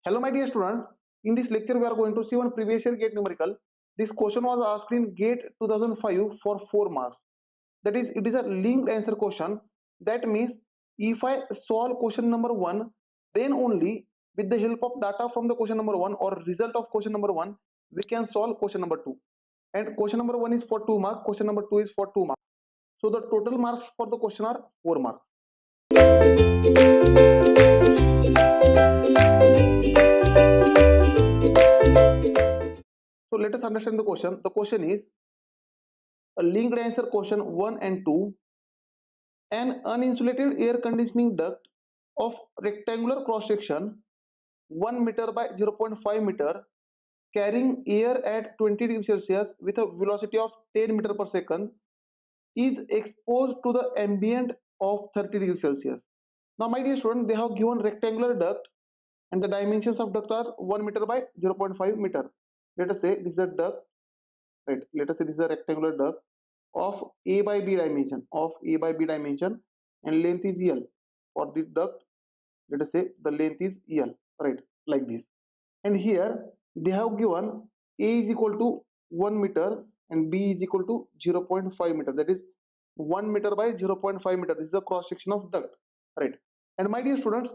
Hello, my dear students. In this lecture, we are going to see one previous year GATE numerical. This question was asked in GATE 2005 for 4 marks. That is, it is a linked answer question. That means if I solve question number 1, then only with the help of data from the question number 1 or result of question number 1, we can solve question number 2. And question number 1 is for 2 marks, question number 2 is for 2 marks. So the total marks for the question are 4 marks. So let us understand the question. The question is a linked answer question 1 and 2. An uninsulated air conditioning duct of rectangular cross section 1 meter by 0.5 meter carrying air at 20 degrees Celsius with a velocity of 10 meter per second is exposed to the ambient of 30 degrees Celsius. Now, my dear student, they have given rectangular duct and the dimensions of duct are 1 meter by 0.5 meter. Let us say this is a duct, right? Let us say this is a rectangular duct of A by B dimension, and length is L. For the duct, let us say the length is L, right? Like this. And here they have given A is equal to 1 meter and B is equal to 0.5 meter. That is 1 meter by 0.5 meter. This is the cross section of duct, right? And my dear students,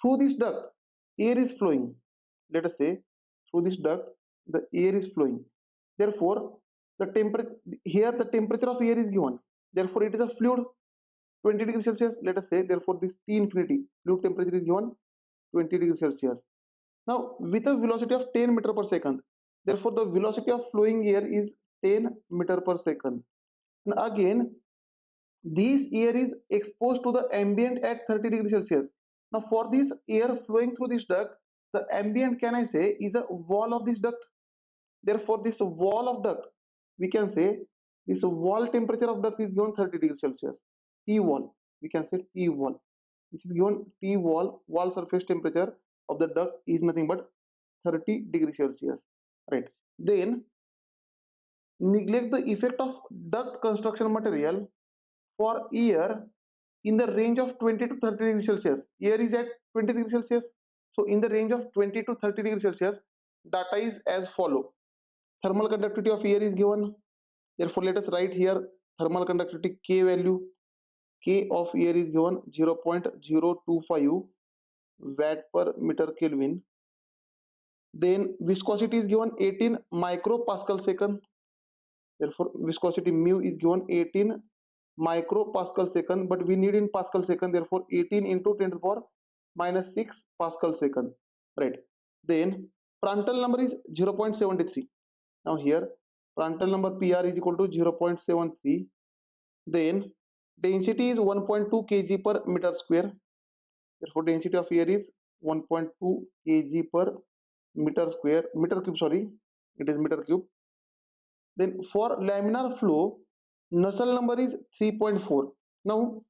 through this duct, air is flowing. Let us say through this duct, the air is flowing. Therefore, the temperature of air is given. Therefore, it is a fluid 20 degrees Celsius. Let us say, therefore, this T infinity fluid temperature is given 20 degrees Celsius. Now, with a velocity of 10 meter per second, therefore, the velocity of flowing air is 10 meter per second. And again, this air is exposed to the ambient at 30 degrees Celsius. Now, for this air flowing through this duct, the ambient, can I say, is a wall of this duct. Therefore, this wall of duct, we can say this wall temperature of duct is given 30 degrees Celsius. T wall, we can say T wall. This is given T wall, wall surface temperature of the duct is nothing but 30 degrees Celsius, right? Then neglect the effect of duct construction material for air in the range of 20 to 30 degrees Celsius. Air is at 20 degrees Celsius. So in the range of 20 to 30 degrees Celsius, data is as follow. Thermal conductivity of air is given. Therefore, let us write here thermal conductivity K value. K of air is given 0.025 watt per meter Kelvin. Then viscosity is given 18 micropascal second. Therefore, viscosity mu is given 18 micropascal second, but we need in pascal second. Therefore, 18 into 10 to the power minus 6 pascal second, right? Then Prandtl number is 0.73. Now here Prandtl number PR is equal to 0.73. Then density is 1.2 kg per meter square. Therefore, density of air is 1.2 kg per meter cube. Sorry, it is meter cube. Then for laminar flow, Nusselt number is 3.4. Now,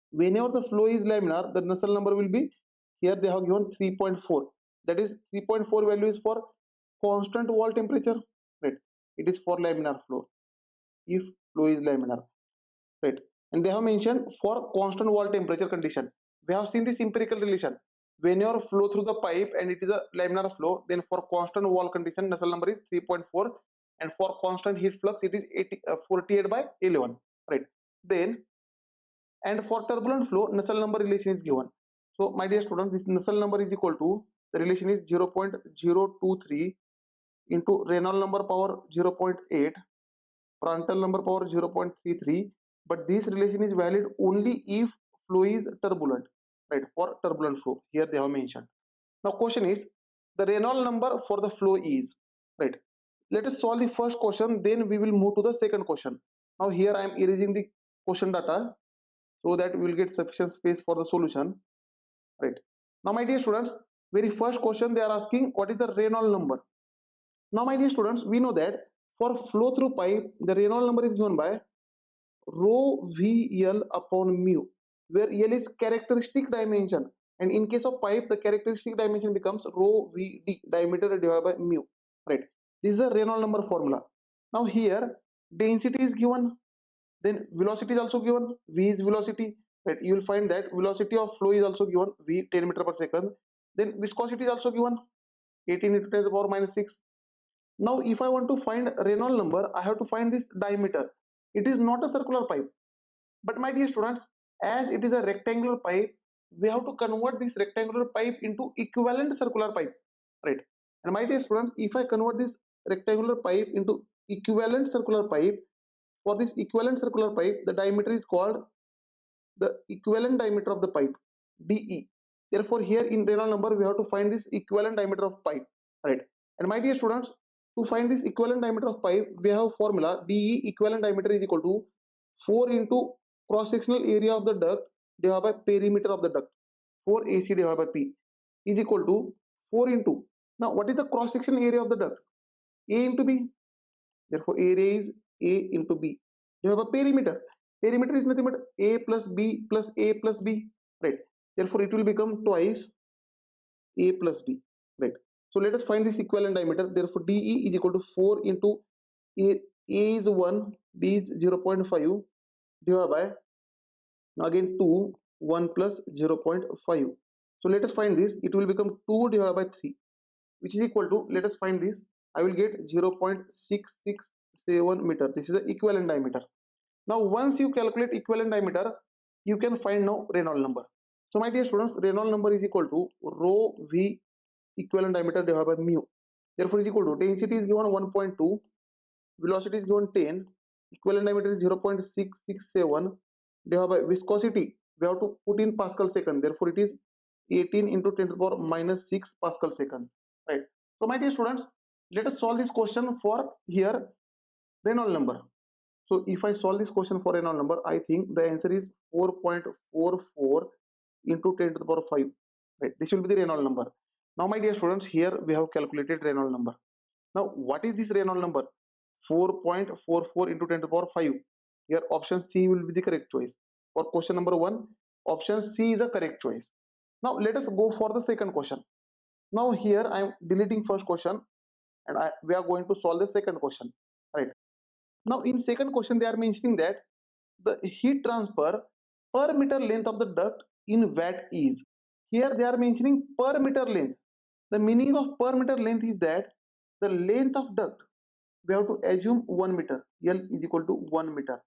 whenever the flow is laminar, the Nusselt number will be, here they have given 3.4. That is 3.4 value is for constant wall temperature, right? It is for laminar flow. If flow is laminar, right? And they have mentioned for constant wall temperature condition. We have seen this empirical relation. Whenever flow through the pipe and it is a laminar flow, then for constant wall condition, Nusselt number is 3.4. And for constant heat flux, it is 48 by 11, right? Then, and for turbulent flow, Nusselt number relation is given. So, my dear students, this Nusselt number is equal to, the relation is 0.023 into Reynolds number power 0.8, Prandtl number power 0.33. But this relation is valid only if flow is turbulent, right? For turbulent flow, here they have mentioned. Now, question is, the Reynolds number for the flow is, right? Let us solve the first question, then we will move to the second question. Now here I am erasing the question data so that we will get sufficient space for the solution, right? Now, my dear students, very first question they are asking, what is the Reynolds number? Now, my dear students, we know that for flow through pipe, the Reynolds number is given by rho VL upon mu, where L is characteristic dimension, and in case of pipe, the characteristic dimension becomes rho VD, diameter divided by mu, right? This is the Reynolds number formula. Now here density is given, then velocity is also given. V is velocity, right? You will find that velocity of flow is also given, V 10 meter per second. Then viscosity is also given, 18 into 10 to the power minus 6. Now if I want to find Reynolds number, I have to find this diameter. It is not a circular pipe, but my dear students, as it is a rectangular pipe, we have to convert this rectangular pipe into equivalent circular pipe, right? And my dear students, if I convert this rectangular pipe into equivalent circular pipe, for this equivalent circular pipe, the diameter is called the equivalent diameter of the pipe, DE. Therefore, here in Reynolds number, we have to find this equivalent diameter of pipe, right? And my dear students, to find this equivalent diameter of pipe, we have formula DE equivalent diameter is equal to 4 into cross-sectional area of the duct divided by perimeter of the duct. 4 AC divided by P is equal to 4 into. Now, what is the cross-sectional area of the duct? A into B. Therefore, area is A into B. You have a perimeter. Perimeter is nothing but A plus B plus A plus B, right? Therefore, it will become twice A plus B, right? So let us find this equivalent diameter. Therefore, DE is equal to 4 into A is 1, B is 0.5 divided by, again 2, 1 plus 0.5. So let us find this. It will become 2 divided by 3, which is equal to, let us find this. I will get 0.667 meter. This is the equivalent diameter. Now, once you calculate equivalent diameter, you can find now Reynolds number. So, my dear students, Reynolds number is equal to rho V equivalent diameter divided by mu. Therefore, is equal to density is given 1.2, velocity is given 10, equivalent diameter is 0.667 divided by viscosity. We have to put in Pascal second. Therefore, it is 18 into 10 to the power minus 6 Pascal second. Right. So, my dear students, let us solve this question for here Reynolds number. So if I solve this question for Reynolds number, I think the answer is 4.44 into 10 to the power 5. Right. This will be the Reynolds number. Now, my dear students, here we have calculated Reynolds number. Now, what is this Reynolds number? 4.44 into 10 to the power 5. Here, option C will be the correct choice. For question number 1, option C is the correct choice. Now, let us go for the second question. Now, here I am deleting first question and we are going to solve the second question. Right. Now, in second question, they are mentioning that the heat transfer per meter length of the duct in watt is. Here they are mentioning per meter length. The meaning of per meter length is that the length of duct, we have to assume 1 meter. L is equal to 1 meter.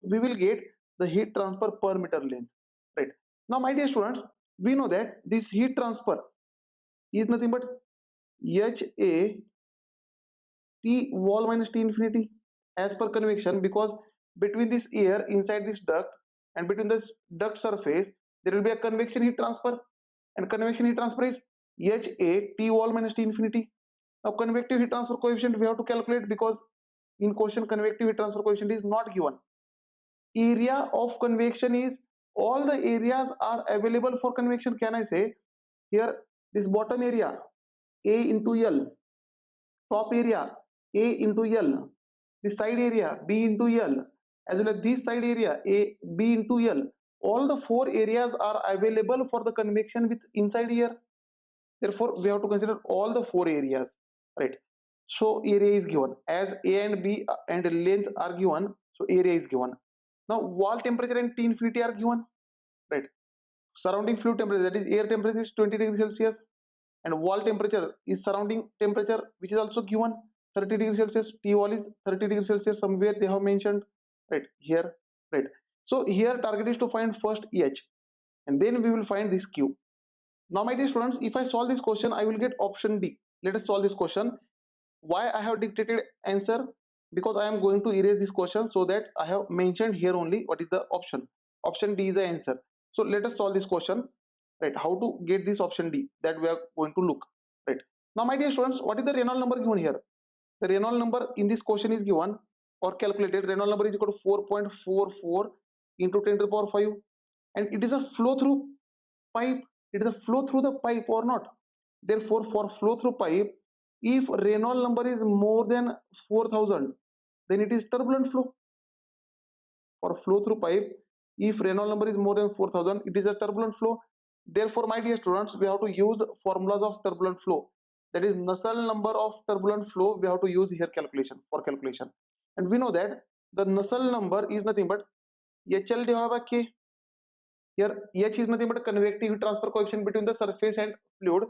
We will get the heat transfer per meter length. Right. Now, my dear students, we know that this heat transfer is nothing but HA T wall minus T infinity as per convection, because between this air inside this duct and between this duct surface there will be a convection heat transfer, and convection heat transfer is HA T wall minus T infinity. Now, convective heat transfer coefficient we have to calculate, because in question convective heat transfer coefficient is not given. Area of convection is, all the areas are available for convection. Can I say here this bottom area A into L, top area A into L, this side area B into L, as well as this side area A B into L. All the 4 areas are available for the convection with inside here. Therefore, we have to consider all the 4 areas, right? So area is given as A and B and length are given. So area is given. Now, wall temperature and T infinity are given, right? Surrounding fluid temperature, that is air temperature, is 20 degrees Celsius, and wall temperature is surrounding temperature, which is also given 30 degrees Celsius. T wall is 30 degrees Celsius, somewhere they have mentioned, right here, right? So here target is to find first H, and then we will find this Q. Now, my dear students, if I solve this question, I will get option D. Let us solve this question. Why I have dictated answer? Because I am going to erase this question, so that I have mentioned here only what is the option. Option D is the answer. So let us solve this question, right? How to get this option D, that we are going to look, right? Now, my dear students, what is the Reynolds number given here? The Reynolds number in this question is given or calculated. Reynolds number is equal to 4.44 into 10 to the power 5, and it is a flow through pipe. It is a flow through the pipe or not. Therefore, for flow through pipe, if Reynolds number is more than 4000, then it is turbulent flow. For flow through pipe, if Reynolds number is more than 4000, it is a turbulent flow. Therefore, my dear students, we have to use formulas of turbulent flow. That is Nusselt number of turbulent flow we have to use here for calculation. And we know that the Nusselt number is nothing but HL divided by K. Here H is nothing but convective heat transfer coefficient between the surface and fluid,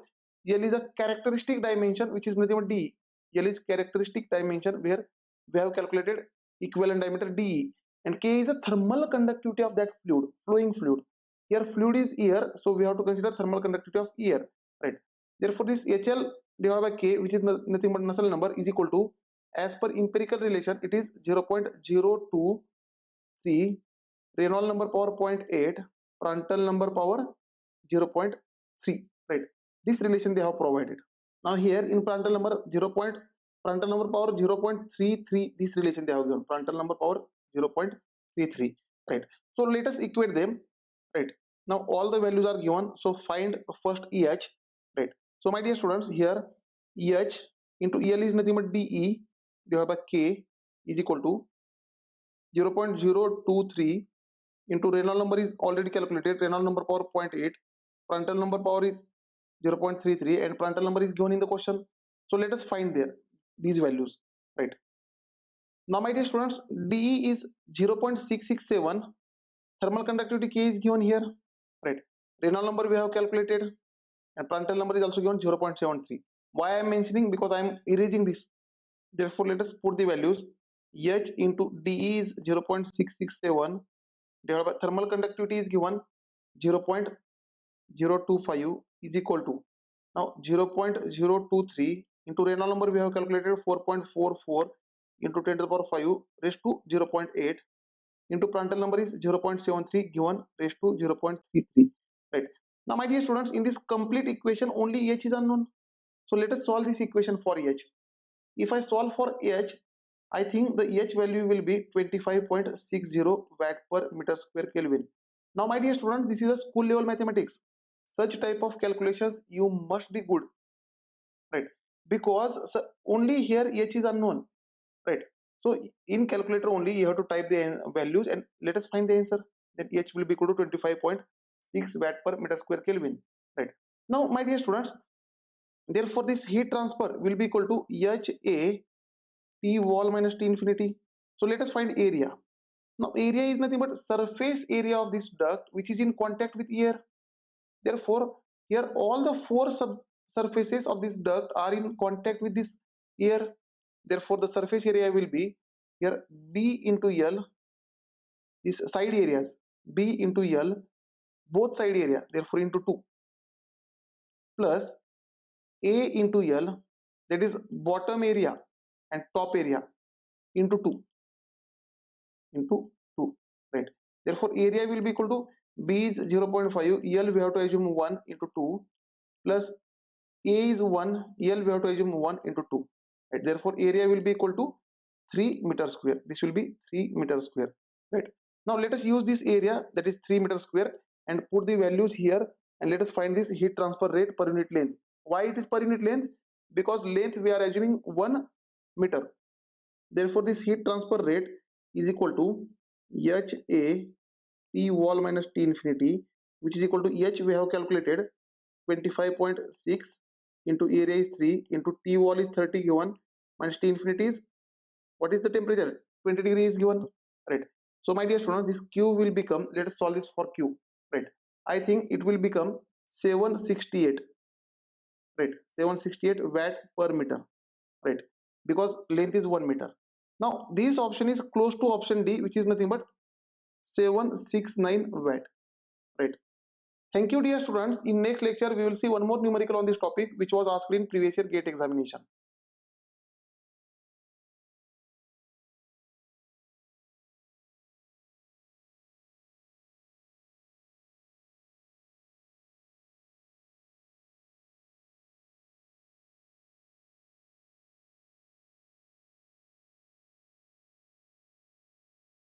L is a characteristic dimension which is nothing but DE. L is characteristic dimension where we have calculated equivalent diameter DE, and K is the thermal conductivity of that fluid, flowing fluid. Here fluid is air, so we have to consider thermal conductivity of air, right? Therefore, this HL divided by K, which is nothing but Nusselt number, is equal to, as per empirical relation, it is 0.023, Reynolds number power 0.8, Prandtl number power 0.3, right? This relation they have provided. Now here in Prandtl number Prandtl number power 0.33, this relation they have given, Prandtl number power 0.33, right? So let us equate them, right? Now all the values are given, so find first EH, right? So my dear students, here EH into EL is nothing but DE divided by K is equal to 0.023 into Reynolds number is already calculated, Reynolds number power 0.8, Prandtl number power is 0.33, and Prandtl number is given in the question. So let us find there these values, right? Now my dear students, DE is 0.667, thermal conductivity K is given here, right? Reynolds number we have calculated, and Prandtl number is also given 0.73. Why I am mentioning? Because I am erasing this. Therefore, let us put the values. H into DE is 0.667 divided by thermal conductivity is given 0.025 is equal to, now 0.023 into Reynolds number we have calculated 4.44 into 10 to the power 5 raised to 0.8 into Prandtl number is 0.73 given raised to 0.33, right? Now my dear students, in this complete equation only H is unknown, so let us solve this equation for H. If I solve for H, I think the H value will be 25.60 watt per meter square Kelvin. Now my dear students, this is a school level mathematics. Such type of calculations you must be good, right? Because only here H is unknown, right? So in calculator only you have to type the values and let us find the answer. Then H will be equal to 25.6 watt per meter square Kelvin, right? Now my dear students, therefore this heat transfer will be equal to HA T wall minus T infinity. So let us find area. Now area is nothing but surface area of this duct which is in contact with air. Therefore here all the four surfaces of this duct are in contact with this air. Therefore the surface area will be here B into L, these side areas B into L, both side area, therefore into 2, plus A into L, that is bottom area and top area, into 2, right? Therefore area will be equal to B is 0.5, L we have to assume 1 into 2, plus A is 1, L we have to assume 1 into 2, right? Therefore area will be equal to 3 meter square. This will be 3 meter square, right? Now let us use this area, that is 3 meter square, and put the values here, and let us find this heat transfer rate per unit length. Why it is per unit length? Because length we are assuming 1 meter. Therefore this heat transfer rate is equal to HA T wall minus T infinity, which is equal to H we have calculated 25.6 into area is 3 into T wall is 30 given minus T infinity is, what is the temperature? 20 degrees is given, right? So my dear students, this Q will become, let us solve this for Q, right? I think it will become 768, right? 768 watt per meter, right? Because length is 1 meter. Now this option is close to option D, which is nothing but 769 watt, right? Thank you dear students. In next lecture we will see one more numerical on this topic which was asked in previous year GATE examination.